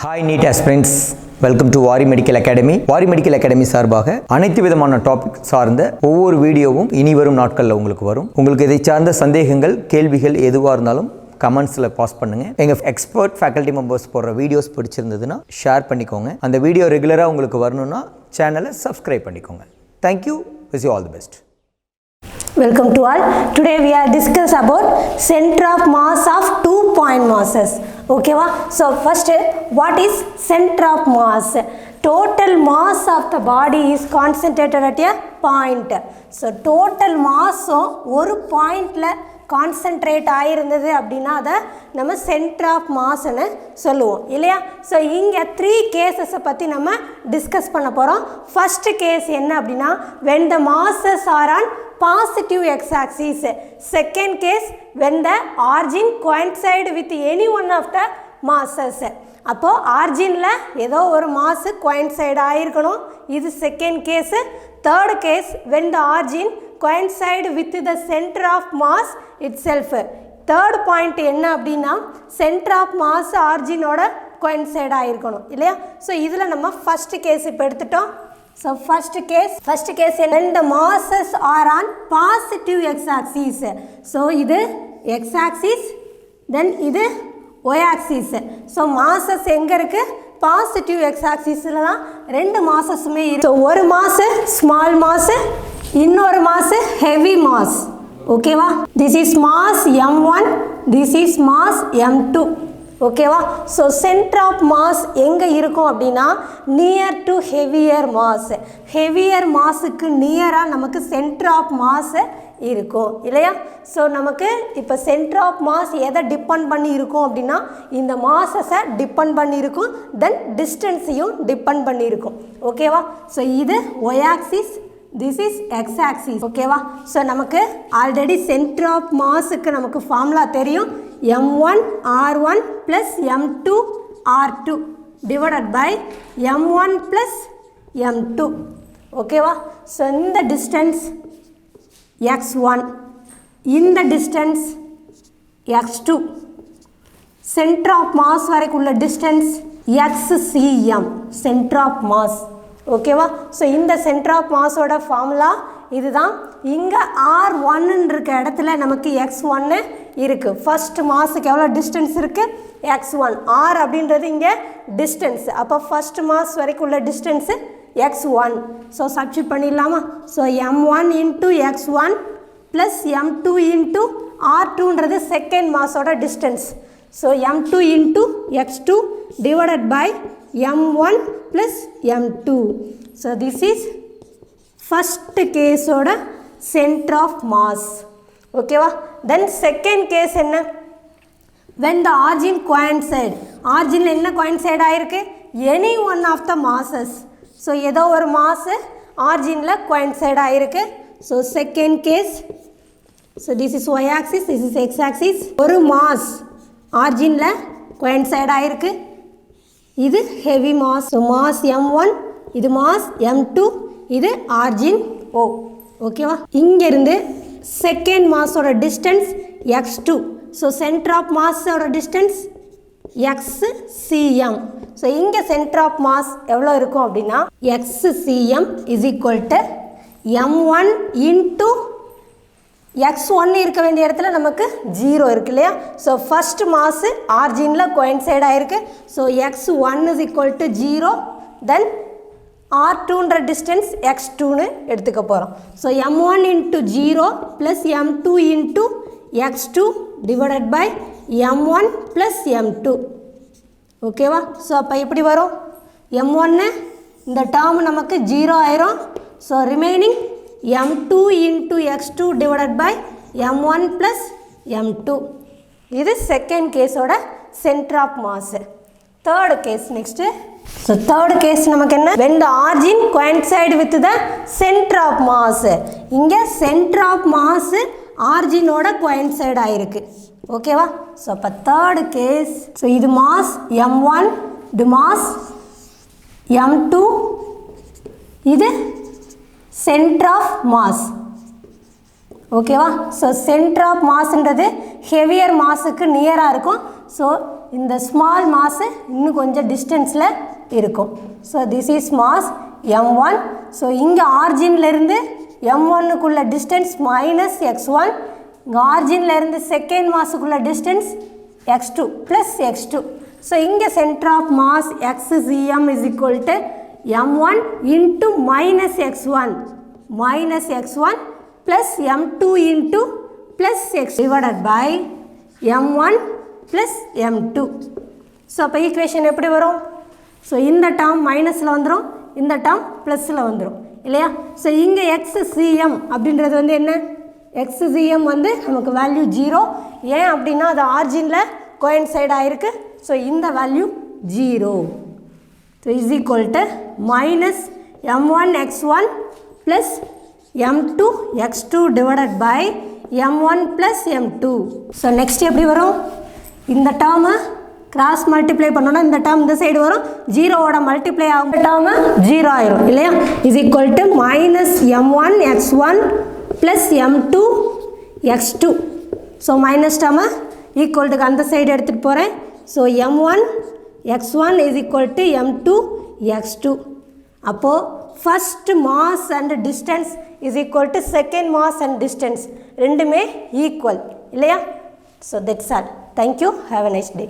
Hi NEET aspirants, welcome to வாரி medical academy. வாரி medical academy சார்பாக அனைத்து விதமான டாபிக் சார்ந்த ஒவ்வொரு வீடியோவும் இனி வரும் நாட்களில் உங்களுக்கு வரும். உங்களுக்கு இதை சார்ந்த சந்தேகங்கள் கேள்விகள் எதுவாக இருந்தாலும் கமெண்ட்ஸில் பாஸ் பண்ணுங்கள். எங்கள் எக்ஸ்பர்ட் ஃபேக்கல்ட்டி மெம்பர்ஸ் போடுற வீடியோஸ் பிடிச்சிருந்ததுன்னா ஷேர் பண்ணிக்கோங்க. அந்த வீடியோ ரெகுலராக உங்களுக்கு வரணும்னா சேனலை சப்ஸ்கிரைப் பண்ணிக்கோங்க. Thank you. wish you all the best. Welcome to all. Today we are discuss about center of mass of 2 point masses. Okay va? So first, what is center of mass? Total mass of the body is concentrated at a point. So total mass ஒரு பாயிண்ட்ல concentrate ஆயிருந்தது அப்படின்னா அதை நம்ம centre of மாஸ்ன்னு சொல்லுவோம் இல்லையா. So இங்கே 3 கேசஸை பற்றி நம்ம டிஸ்கஸ் பண்ண போகிறோம். ஃபர்ஸ்ட் கேஸ் என்ன அப்படின்னா when the masses are on positive x-axis. Second case when the origin coincide with any one of the masses. அப்போது ஆர்ஜினில் ஏதோ ஒரு மாஸ் coincide ஆகிருக்கணும், இது second case. Third case when the origin coincide with the center of mass itself. Third point என்ன அப்படின்னா centre of mass ஆர்ஜினோட coincide ஆகிருக்கணும் இல்லையா. So இதில் நம்ம ஃபர்ஸ்ட் கேஸ் இப்போ எடுத்துட்டோம். So first case when the masses are on positive x-axis. So இது x-axis, then இது y-axis. So masses எங்கே இருக்குது? பாசிட்டிவ் x-axisல தான் ரெண்டு மாசஸுமே இருக்கு. ஸோ ஒரு மாஸ் ஸ்மால் மாஸ், இன்னொரு மாஸ் ஹெவி மாஸ். ஓகேவா? This is mass m1, this is mass m2. ஓகேவா? ஸோ சென்டர் ஆஃப் மாஸ் எங்கே இருக்கும் அப்படின்னா near to heavier mass. Heavier மாஸுக்கு நியராக நமக்கு சென்டர் ஆஃப் மாஸ் இருக்கும் இல்லையா. ஸோ நமக்கு இப்போ சென்டர் ஆஃப் மாஸ் எதை டிபெண்ட் பண்ணி இருக்கும் அப்படின்னா இந்த மாசஸை டிபெண்ட் பண்ணியிருக்கும், தென் டிஸ்டன்ஸையும் டிபெண்ட் பண்ணியிருக்கும். ஓகேவா? ஸோ இது Y axis, this is X axis. ஓகேவா? ஸோ நமக்கு ஆல்ரெடி சென்டர் ஆஃப் மாஸுக்கு நமக்கு ஃபார்முலா தெரியும். m1 r1 plus m2 r2 divided by m1 plus m2. ஓகேவா? ஸோ இந்த டிஸ்டன்ஸ் x1, இந்த distance x2, centre of mass வரைக்கும் உள்ள distance xcm, center of mass. ஓகேவா? ஸோ இந்த சென்டர் ஆஃப் மாஸோட ஃபார்முலா இதுதான். இங்கே r1 இருக்க இடத்துல நமக்கு x1 இருக்குது. ஃபர்ஸ்ட் மாஸுக்கு எவ்வளோ டிஸ்டன்ஸ் இருக்குது? x1. r அப்படின்றது இங்கே டிஸ்டன்ஸ். அப்போ ஃபர்ஸ்ட் மாஸ் வரைக்கும் உள்ள டிஸ்டன்ஸு x1. ஸோ சப்ஸ்டிட் பண்ணிடலாமா? So m1 into x1 plus m2 into r2ன்றது செகண்ட் மாஸோட distance. So m2 into x2 divided by m1 plus m2. So this is first கேஸோட centre of mass. ஓகேவா? Then second case என்ன? when the origin coincide. ஆர்ஜினில் என்ன coincide ஆகிருக்கு? Any one of the masses. So ஏதோ ஒரு மாசு ஆர்ஜினில் coincide ஆகிருக்கு. So second case. So this is Y axis, this is X axis. ஒரு மாஸ் ஆர்ஜினில் coincide ஆகிருக்கு, இது heavy mass. So mass m1, இது மாஸ் m2, இது ஆர்ஜின் O. ஓகேவா? இங்கேருந்து செகண்ட் மாஸோட distance x2. So centre of மாஸோட டிஸ்டன்ஸ் xcm. ஸோ இங்கே சென்டர் ஆஃப் மாஸ் எவ்வளோ இருக்கும் அப்படின்னா xcm is equal to m1 into x1 இருக்க வேண்டிய இடத்துல நமக்கு 0 இருக்கு இல்லையா. ஸோ ஃபர்ஸ்ட் மாஸ் ஆர்ஜினில் coincide ஆகிருக்கு. So x1 is equal to 0, then r2ன்ற டிஸ்டன்ஸ் x2ன்னு எடுத்துக்க போகிறோம். So m1 into 0 plus m2 into x2 divided by m1 plus m2. ஓகேவா? ஸோ அப்போ எப்படி வரும்? m1 இந்த டேர்ம் நமக்கு 0 ஆயிரும். So remaining m2 into x2 divided by m1 plus m2. இது செகண்ட் கேஸோட centre of mass. Third case next. So third case நமக்கு என்ன? when the origin coincide with the center of mass. இங்கே centre of mass ஆர்ஜினோட coincide ஆகிருக்கு. ஓகேவா? So அப்போ third case. So இது மாஸ் m1, இது மாஸ் m2, இது சென்டர் ஆஃப் மாஸ். ஓகேவா? ஸோ சென்டர் ஆஃப் மாஸ்ன்றது ஹெவியர் மாஸுக்கு நியராக இருக்கும். ஸோ இந்த ஸ்மால் மாஸ் இன்னும் கொஞ்சம் டிஸ்டன்ஸில் இருக்கும். So this is mass m1. So இங்கே ஆரிஜின்லேருந்து m1க்குள்ள டிஸ்டன்ஸ் மைனஸ் x1, இங்கே ஆரிஜின்லேருந்து செகண்ட் மாஸுக்குள்ள distance x2 plus x2. So இங்கே centre of mass xcm is equal to m1 into minus x1 plus m2 into plus x divided by m1 plus m2. So அப்போ equation எப்படி வரும்? So இந்த term மைனஸில் வந்துடும், இந்த டேர்ம் ப்ளஸில் வந்துடும் இல்லையா? ஸோ இங்கே xcm அப்படின்றது வந்து என்ன? xcm வந்து நமக்கு வேல்யூ 0. ஏன் அப்படின்னா அது ஆரிஜினில் கோயின்சைட் ஆகிருக்கு. ஸோ இந்த value 0. So is equal to minus m1 x1 plus m2 x2 divided by m1 plus m2. So next எப்படி வரும்? இந்த டேர்மை கிராஸ் மல்டிப்ளை பண்ணோன்னா இந்த டேர்ம் இந்த சைடு வரும், 0வோட மல்டிப்ளை ஆகும் டேர்மு 0 ஆயிரும் இல்லையா? Is equal to minus m1 x1 plus m2 x2. So minus டேர்மை ஈக்குவல் டுக்கு அந்த சைடு எடுத்துகிட்டு போகிறேன். So m1 x1 is equal to m2 x2. அப்போது first mass and distance is equal to second mass and distance ரெண்டுமே equal இல்லையா? So that's all. Thank you. Have a nice day.